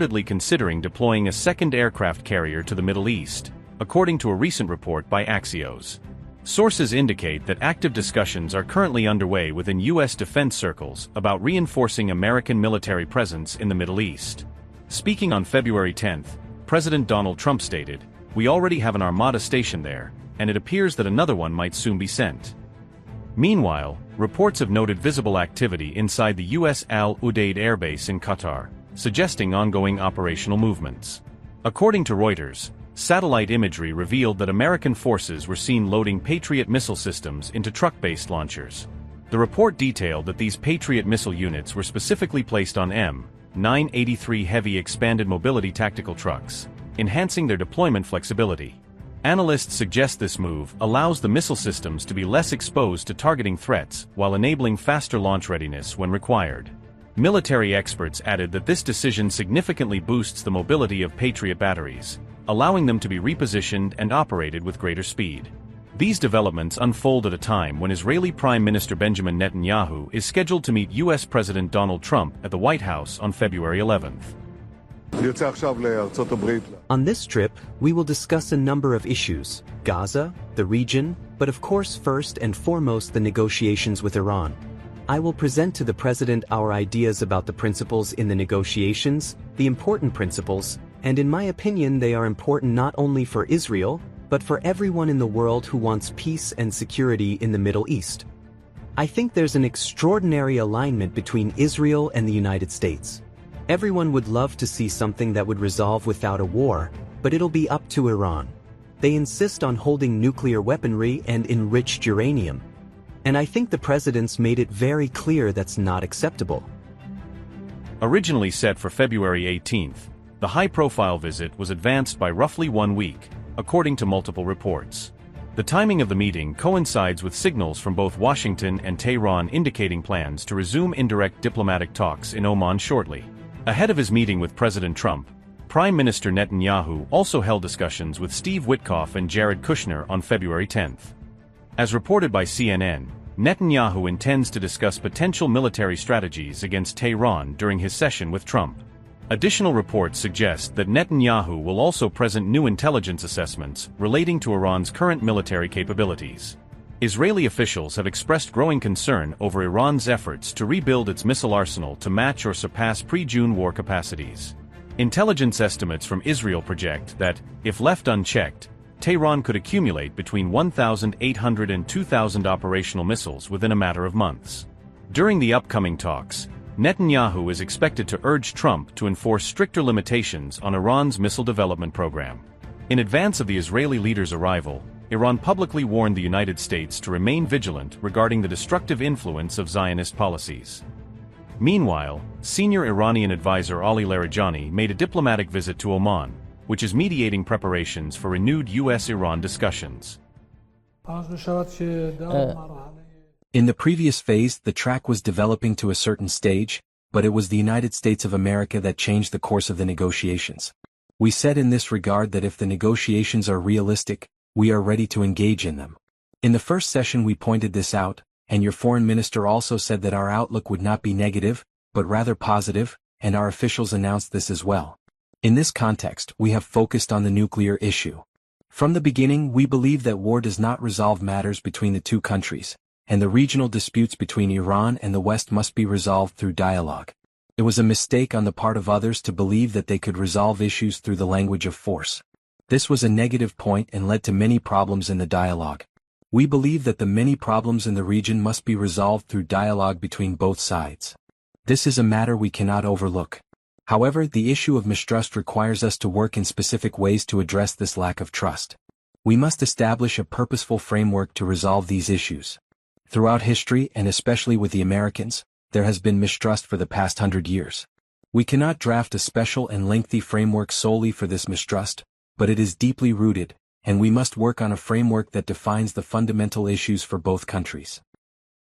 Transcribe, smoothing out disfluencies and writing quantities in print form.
reportedly considering deploying a second aircraft carrier to the Middle East, according to a recent report by Axios. Sources indicate that active discussions are currently underway within U.S. defense circles about reinforcing American military presence in the Middle East. Speaking on February 10, President Donald Trump stated, "We already have an Armada station there, and it appears that another one might soon be sent." Meanwhile, reports have noted visible activity inside the U.S. Al-Udeid airbase in Qatar, suggesting ongoing operational movements. According to Reuters, satellite imagery revealed that American forces were seen loading Patriot missile systems into truck-based launchers. The report detailed that these Patriot missile units were specifically placed on M983 heavy expanded mobility tactical trucks, enhancing their deployment flexibility. Analysts suggest this move allows the missile systems to be less exposed to targeting threats while enabling faster launch readiness when required. Military experts added that this decision significantly boosts the mobility of Patriot batteries, allowing them to be repositioned and operated with greater speed. These developments unfold at a time when Israeli Prime Minister Benjamin Netanyahu is scheduled to meet U.S. President Donald Trump at the White House on February 11th. On this trip, we will discuss a number of issues: Gaza, the region, but of course first and foremost the negotiations with Iran. I will present to the President our ideas about the principles in the negotiations, the important principles, and in my opinion they are important not only for Israel, but for everyone in the world who wants peace and security in the Middle East. I think there's an extraordinary alignment between Israel and the United States. Everyone would love to see something that would resolve without a war, but it'll be up to Iran. They insist on holding nuclear weaponry and enriched uranium. And I think the president's made it very clear that's not acceptable. Originally set for February 18th, the high-profile visit was advanced by roughly 1 week, according to multiple reports. The timing of the meeting coincides with signals from both Washington and Tehran indicating plans to resume indirect diplomatic talks in Oman shortly. Ahead of his meeting with President Trump, Prime Minister Netanyahu also held discussions with Steve Witkoff and Jared Kushner on February 10th. As reported by CNN, Netanyahu intends to discuss potential military strategies against Tehran during his session with Trump. Additional reports suggest that Netanyahu will also present new intelligence assessments relating to Iran's current military capabilities. Israeli officials have expressed growing concern over Iran's efforts to rebuild its missile arsenal to match or surpass pre-June war capacities. Intelligence estimates from Israel project that, if left unchecked, Tehran could accumulate between 1,800 and 2,000 operational missiles within a matter of months. During the upcoming talks, Netanyahu is expected to urge Trump to enforce stricter limitations on Iran's missile development program. In advance of the Israeli leader's arrival, Iran publicly warned the United States to remain vigilant regarding the destructive influence of Zionist policies. Meanwhile, senior Iranian advisor Ali Larijani made a diplomatic visit to Oman, which is mediating preparations for renewed U.S.-Iran discussions. In the previous phase, the track was developing to a certain stage, but it was the United States of America that changed the course of the negotiations. We said in this regard that if the negotiations are realistic, we are ready to engage in them. In the first session we pointed this out, and your foreign minister also said that our outlook would not be negative, but rather positive, and our officials announced this as well. In this context, we have focused on the nuclear issue. From the beginning, we believe that war does not resolve matters between the two countries, and the regional disputes between Iran and the West must be resolved through dialogue. It was a mistake on the part of others to believe that they could resolve issues through the language of force. This was a negative point and led to many problems in the dialogue. We believe that the many problems in the region must be resolved through dialogue between both sides. This is a matter we cannot overlook. However, the issue of mistrust requires us to work in specific ways to address this lack of trust. We must establish a purposeful framework to resolve these issues. Throughout history, and especially with the Americans, there has been mistrust for the past 100 years. We cannot draft a special and lengthy framework solely for this mistrust, but it is deeply rooted, and we must work on a framework that defines the fundamental issues for both countries.